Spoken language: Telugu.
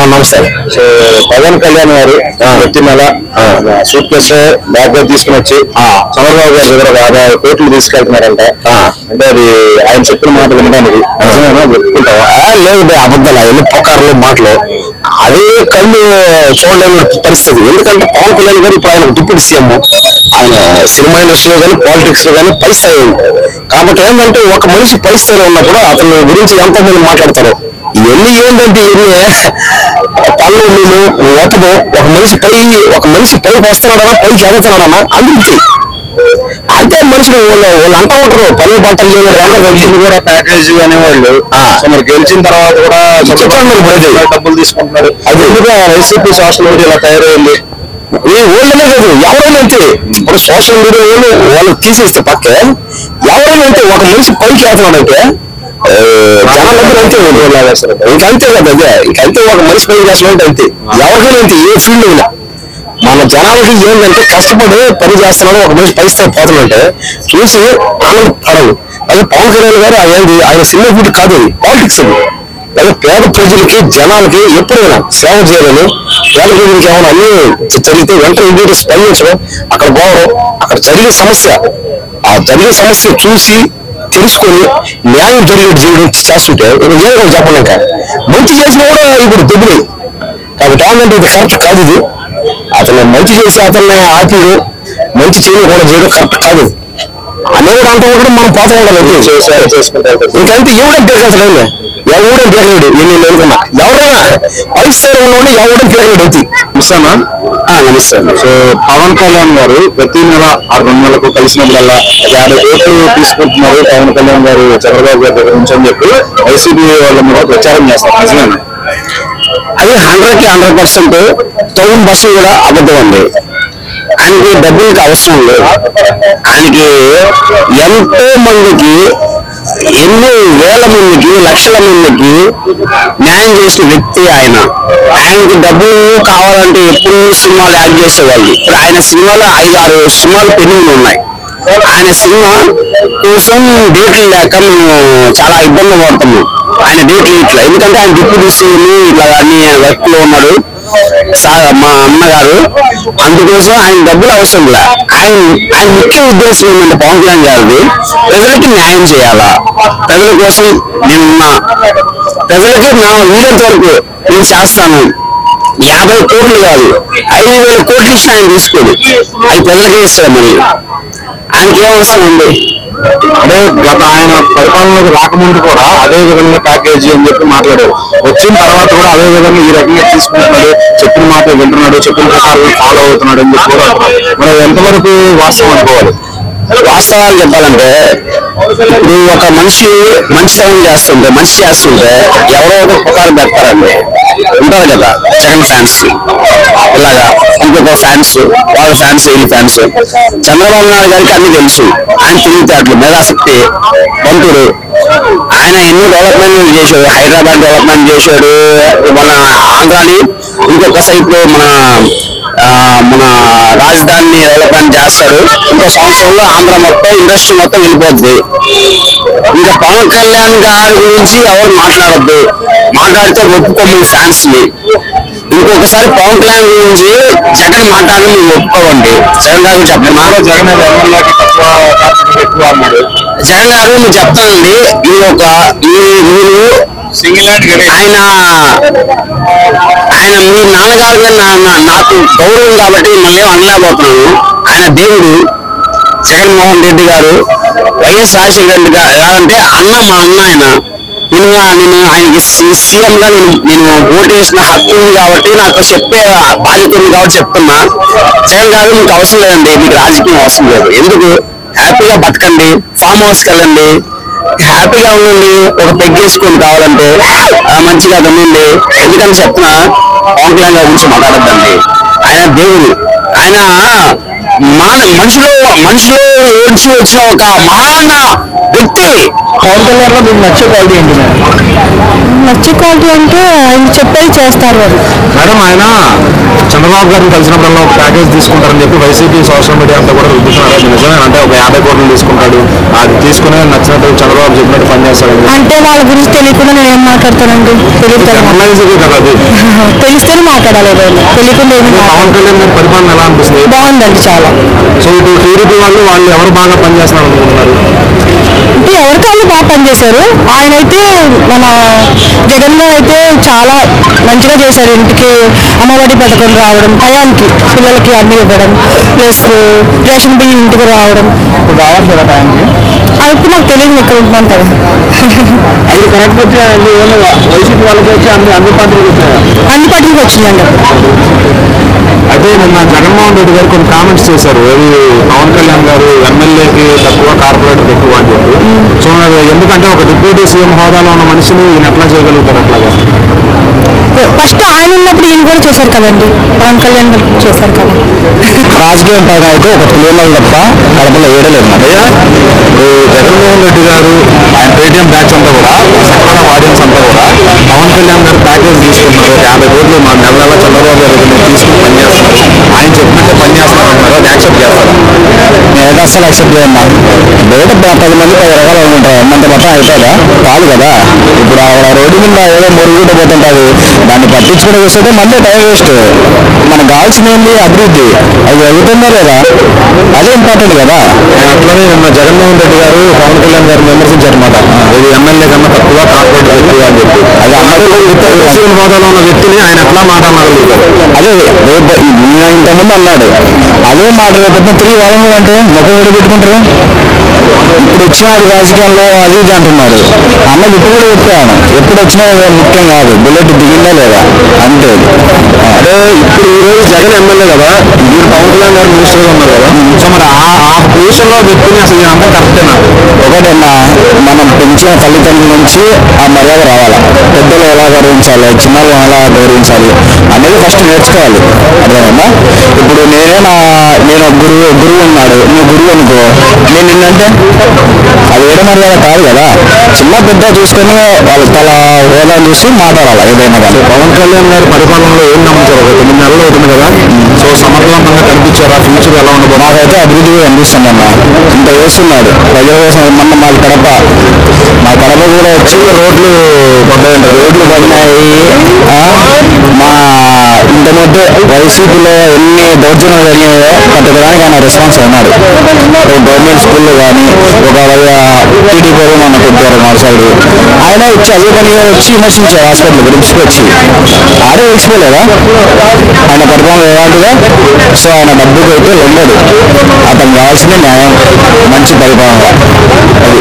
నమస్తే. సో పవన్ కళ్యాణ్ గారు ప్రతి నెల సూట్ కేసు బ్యాగ్ తీసుకుని వచ్చి చంద్రబాబు గారి దగ్గర 50 కోట్లు తీసుకెళ్తున్నారంట. అంటే అది ఆయన చెప్పిన మాటలు వినడానికి ఒప్పుకుంటావా? లేదు, అబద్ధాలు అవన్నీ పోకారులు మాటలు. అదే కళ్ళు చూడలేని పరిస్థితి. ఎందుకంటే పవన్ కళ్యాణ్ గారు ఇప్పుడు ఆయన డిప్యూటీ సీఎం, ఆయన సినిమా ఇండస్ట్రీలో కానీ పాలిటిక్స్ లో కానీ పై స్థాయి ఉంది. కాబట్టి ఏంటంటే ఒక మనిషి పై స్థాయిలో ఉన్నప్పుడు అతని గురించి ఎంతో మంది మాట్లాడతారు. ఇవన్నీ ఏంటంటే పనులు నేను ఓటము ఒక మనిషి పైకి వస్తున్నాడన్నా పైకి ఎదుగుతున్నాడన్నా అందుకు అంతే. మనుషులు వాళ్ళు అంటా ఉంటారు పనులు బట్టలు కూడా ప్యాకేజ్ అనేవాళ్ళు. మరి గెలిచిన తర్వాత కూడా డబ్బులు తీసుకుంటున్నారు. అది ఎందుకు వైసీపీ సోషల్ మీడియా ఇలా తయారైంది? ఈ ఓళ్ళనే కాదు, ఎవరైనా అంతే. ఇప్పుడు సోషల్ మీడియా వాళ్ళు తీసేస్తే పక్కే ఎవరైనా అంతే. ఒక మనిషి పైకి వెళ్తున్నాడంటే జనాలందరూ అంతే, ఇంకంతే కదా. అదే ఇంకంతే, ఒక మనిషి పైకి చేస్తున్నాడంటే అంతే. ఎవరికైనా అంతే, ఏ ఫీల్డ్ అయినా. మన జనాలకి ఏంటంటే కష్టపడి పని చేస్తున్నాడు, ఒక మనిషి పై స్థాయి పోతుందంటే చూసి ఆనందపడదు. అదే పవన్ కళ్యాణ్ గారు ఆయన సినిమా ఫీల్డ్ కాదు, అది పాలిటిక్స్. అది అదే పేద ప్రజలకి జనాలకి ఎప్పుడైనా సేవ చేయాలని, పేద ప్రజలకి ఏమైనా అన్ని జరిగితే వెంటనే ఇంటికి స్పందించడం, అక్కడ పోవడం, అక్కడ జరిగే సమస్య చూసి తెలుసుకొని న్యాయం జరిగేది చేయడం చేస్తుంటే ఏదో చెప్పలేక మంచి చేసినా కూడా ఇప్పుడు దెబ్బలు. కాబట్టి ఏంటంటే ఇది కరెక్ట్ కాదు. ఇది అతను మంచి చేసి అతన్ని ఆపిడు, మంచి చేయడం కూడా చేయడం కరెక్ట్ కాదు అనేవాడు అంటూ కూడా మనం పోతా ఉండాలి. ఇంకంటే ఎవడం పేరు ఎవడం పేరలేడు. నేను అనుకున్నా ఎవరైనా పరిస్థితి ఉన్నవాడు ఎవడం పేరలేడు అవుతుంది. మిస్సానా? నమస్తే. సో పవన్ కళ్యాణ్ గారు ప్రతి నెల 2 నెలలకు కలిసినప్పుడల్లా 50 కోట్లు తీసుకుంటున్నారు పవన్ కళ్యాణ్ గారు చంద్రబాబు గారి దగ్గర నుంచి అని చెప్పి వైసీపీ వాళ్ళ మీద ప్రచారం చేస్తారు. నిజమేనా? అది 100కి 100% 1000% కూడా అబద్ధం ఉంది. ఆయనకి డబ్బులకి అవసరం లేదు. ఆయనకి ఎంతో మందికి, ఎన్నో వేల మందికి, లక్షల మందికి న్యాయం చేసిన వ్యక్తి ఆయన. ఆయనకి డబ్బులు కావాలంటే ఎప్పుడు సినిమాలు యాడ్ చేసేవాళ్ళు. ఇప్పుడు ఆయన సినిమాలో 5-6 సినిమాలు పెండింగ్ ఉన్నాయి. ఆయన సినిమా కోసం డేట్లు లేక మేము చాలా ఇబ్బంది పడుతున్నాం. ఆయన డేట్లు ఇట్లా, ఎందుకంటే ఆయన డిప్యూటీ సీఎం ఇట్లా అన్ని వర్క్ లో ఉన్నాడు మా అన్నగారు. అందుకోసం ఆయన డబ్బులు అవసరం లే. ఆయన ముఖ్య ఉద్దేశం ఏంటంటే పవన్ కళ్యాణ్ గారిది ప్రజలకి న్యాయం చేయాలా, ప్రజల కోసం నేనున్నా, ప్రజలకి నా వీలంత వరకు నేను చేస్తాను. 50 కోట్లు కాదు, 5,000 కోట్లు ఇచ్చిన ఆయన తీసుకోడు, అది ప్రజలకే ఇస్తాడు. మరి ఆయనకి ఏం అవసరం ఉంది? అంటే గత ఆయన పరిపాలనలోకి రాకముందు కూడా అదే విధంగా ప్యాకేజీ అని చెప్పి మాట్లాడారు. వచ్చిన తర్వాత కూడా అదే విధంగా ఈ రకంగా తీసుకుంటున్నాడు, చెప్పిన మాట వింటున్నాడు, చెప్పిన ప్రకారం ఫాలో అవుతున్నాడు అని చెప్పి కూడా మరి ఎంతవరకు వాస్తవం అనుకోవాలి? వాస్తవాలు చెప్పాలంటే ఇప్పుడు ఒక మనిషి మంచితనం చేస్తుంటే, మంచి చేస్తుంటే ఎవరో ఒక పుకారు పెడతారండి. ఉంటారు కదా జగన్ ఫ్యాన్స్, ఇలాగా ఇంకొక ఫ్యాన్స్, వాళ్ళ ఫ్యాన్స్, వీళ్ళ ఫ్యాన్స్. చంద్రబాబు నాయుడు గారికి అన్ని తెలుసు. ఆయన తెలివితేటలు, మేధాశక్తి, బంతుడు. ఆయన ఎన్నో డెవలప్మెంట్ చేశాడు. హైదరాబాద్ డెవలప్మెంట్ చేశాడు, మన ఆంధ్రాని ఇంకొక సైడ్ మన రాజధానిని డెవలప్మెంట్ చేస్తాడు. ఇంకో సంవత్సరంలో ఆంధ్ర మొత్తం ఇండస్ట్రీ మొత్తం వెళ్ళిపోతుంది. ఇంకా పవన్ కళ్యాణ్ గారి గురించి ఎవరు మాట్లాడద్దు, మాట్లాడితే ఒప్పుకోమని ఫ్యాన్స్ ని. ఇంకొకసారి పవన్ కళ్యాణ్ గురించి జగన్ మాట్లాడని మీరు ఒప్పుకోవండి. జగన్ గారు చెప్పమా? జగన్ జగన్ గారు మీరు చెప్తానండి. మీరు సింగిల్ ఆయన మీ నాన్నగారు నాకు గౌరవం కాబట్టి మళ్ళీ అనలేకపోతున్నాను. ఆయన దేవుడు జగన్మోహన్ రెడ్డి గారు, వైఎస్ రాజశేఖర రెడ్డి గారు అంటే అన్న, మా అన్న ఆయన. నేను ఆయనకి సీఎం గా నేను ఓటు వేసిన హక్కు ఉంది కాబట్టి, నాకు చెప్పే బాధ్యత ఉంది కాబట్టి చెప్తున్నా. జగన్ గారు మీకు అవసరం లేదండి, మీకు రాజకీయం అవసరం లేదు. ఎందుకు? హ్యాపీగా బతకండి, ఫామ్ హౌస్కి వెళ్ళండి, హ్యాపీగా ఉండండి, ఒక పెగ్ వేసుకొని కావాలంటే మంచిగా ఉండండి. ఎందుకని చెప్తున్నా, పవన్ కళ్యాణ్ గారి గురించి మాట్లాడద్దండి. ఆయన దేవుడు. ఆయన మనిషిలో నుంచి వచ్చిన ఒక వ్యక్తి పవన్ కళ్యాణ్ లో మీకు నచ్చే క్వాలిటీ ఏంటి? నచ్చే క్వాలిటీ అంటే ఆయన చెప్పేది చేస్తారు వాళ్ళు. మేడం, ఆయన చంద్రబాబు గారిని కలిసినప్పుడల్లా ఒక ప్యాకేజ్ తీసుకుంటారని చెప్పి వైసీపీ సోషల్ మీడియా అంతా కూడా రుద్దుతున్నారు. అది నిజమే అంటే ఒక 50 కోట్లు తీసుకుంటాడు, అది తీసుకునే నచ్చినట్టు చంద్రబాబు చెప్పినట్టు పనిచేస్తాడు అంటే వాళ్ళ గురించి తెలియకుండా నేను ఏం మాట్లాడతానండి? జర్నలైజర్ కదా అది. తెలిస్తేనే మాట్లాడాలి, తెలియకుండా ఏమి. పవన్ కళ్యాణ్ గారి పరిపాలన ఎలా అనిపిస్తుంది? బాగుందండి చాలా. సో ఇటు టీడీపీ వాళ్ళు ఎవరు బాగా పనిచేస్తున్నారు అనుకుంటున్నారు? అంటే ఎవరికి వాళ్ళు బాగా పనిచేశారు. ఆయన అయితే మన జగన్ గారు అయితే చాలా మంచిగా చేశారు. ఇంటికి అమ్మఒడి పథకం రావడం, టయానికి పిల్లలకి అన్ని ఇవ్వడం, ప్లస్ రేషన్ బియ్యం ఇంటికి రావడం. ఇప్పుడు రావట్లేదా టైంకి? అది ఇప్పుడు నాకు తెలియదు, ఇక్కడ ఉంటున్నాను కదా. అది కరెక్ట్ వచ్చాయండి. వైసీపీ వాళ్ళకి వచ్చి అన్ని పార్టీలకు వచ్చాయా? అన్ని పార్టీలకు వచ్చిందండి. అయితే నిన్న జగన్మోహన్ రెడ్డి గారు కొన్ని కామెంట్స్ చేశారు. ఏది పవన్ కళ్యాణ్ గారు ఎమ్మెల్యేకి తక్కువ, కార్పొరేటర్ ఎక్కువ అని చెప్పి. సో ఎందుకంటే ఒక డిప్యూటీ సీఎం హోదాలో ఉన్న మనిషిని ఈయన ఎట్లా చేయగలుగుతారు అట్లాగా? ఫస్ట్ ఆయన ఉన్నప్పుడు ఈయన కూడా చేశారు కదండి, పవన్ కళ్యాణ్ గారు చేశారు కదా. రాజకీయం పైన అయితే ఒక పిల్లలు తప్ప కడపలో ఏడలేదు అన్నయ్య. జగన్మోహన్ రెడ్డి గారు ఆయన పేటీఎం బ్యాచ్ అంతా కూడా, సక్రమ ఆడియన్స్ అంతా కూడా పవన్ కళ్యాణ్ గారు ప్యాకేజ్ తీసుకున్నారు. 50 కోట్లు మా నెల నెల చంద్రబాబు గారు తీసుకుని పనిచేస్తున్నారు, ఆయన చెప్పినట్టే పనిచేస్తున్నారు అంటారు. అది యాక్సెప్ట్ చేస్తారు? నేను అసలు యాక్సెప్ట్ చేయమ్మా. బయట 10 మంది 10 రకాలు ఉంటాయి, అన్నంత మొత్తం అయిపోదా? కాదు కదా. ఇప్పుడు ఆ రోడ్డు మీద ఏదో మురుగుట పోతుంటుంది, దాన్ని పట్టించుకుని చూస్తే మళ్ళీ టైం వేస్ట్. మనకు కావాల్సింది ఏంటి? అభివృద్ధి. అది జరుగుతుందా లేదా? అదే ఇంపార్టెంట్ కదా. అట్లనే నిన్న జగన్మోహన్ రెడ్డి గారు పవన్ కళ్యాణ్ గారిని విమర్శించారు అనమాట. ఇది ఎమ్మెల్యే కన్నా తక్కువ, కార్పొరేట్ వ్యక్తి అని చెప్పి. అది సీఎం హోదాలో ఉన్న వ్యక్తిని ఆయన ఎట్లా మాట్లాడగలుగుతారు? అదే రేపు ఇంతకుముందు అన్నాడు, అదే మాట రేపు తిరిగి వాళ్ళని అంటే ముఖం కూడా పెట్టుకుంటారు. ఇప్పుడు వచ్చిన రాజకీయాల్లో అది ఇది అంటున్నారు. అన్నది ఇప్పుడు కూడా చెప్పాను, ఎప్పుడు వచ్చినా ముఖ్యం కాదు, బుల్లెట్ దిగిందా లేదా అంతే. అదే ఇప్పుడు ఈ రోజు జగన్ ఎమ్మెల్యే కదా, మీరు పవన్ కళ్యాణ్ గారు మినిస్టర్గా ఉన్నారు కదా. సో మరి ఆ పొజిషన్లో వ్యక్తిని అసలు ఇదంతా కరెక్టేనా? ఒకటన్నా, మనం పెంచిన తల్లిదండ్రుల నుంచి ఆ మర్యాద రావాలి. పెద్దలు ఎలా గౌరవించాలి, చిన్నలు ఎలా గౌరవించాలి అనేది ఫస్ట్ నేర్చుకోవాలి. అర్థమైందా? ఇప్పుడు నేను గురువు ఉన్నాడు, నువ్వు గురువు అనుకో, నేను నిన్నంటే అది ఏడ మర్యాద కాదు కదా. చిన్న పెద్ద చూసుకొని వాళ్ళ తల హోదా చూసి మాట్లాడాలి ఏదైనా కానీ. పవన్ కళ్యాణ్ గారి పరిపాలనలో ఏం నమ్ముతారు? ఒక 9 నెలలు అవుతుంది కదా. సో సమర్థవంతంగా కనిపించారా? ఫ్యూచర్ ఎలా ఉండదు? నాకైతే అభివృద్ధి కనిపిస్తుంది అన్న. ఇంత వేస్తున్నాడు ప్రజల కోసం. మొన్న మా కడప కూడా వచ్చి రోడ్లు పడినాయి. మా ఇంత మధ్య వైసీపీలో ఎన్ని దౌర్జన్యాలు జరిగినాయో పట్టడానికి ఆయన రెస్పాన్స్ అయినాడు. గవర్నమెంట్ స్కూల్లో కానీ ఒక టీడీపీ మన పెట్టారు మా సైడ్. ఆయన వచ్చి అదే పనిగా వచ్చి విమర్శించారు హాస్పిటల్ గురించి వచ్చి. ఆడే తెలిసిపోలేదా ఆయన పరిపాలన ఎలాంటిదో? సో ఆయన డబ్బుకి అయితే లొంగడు. అతను కావాల్సిందే న్యాయం, మంచి పరిపాలన. అది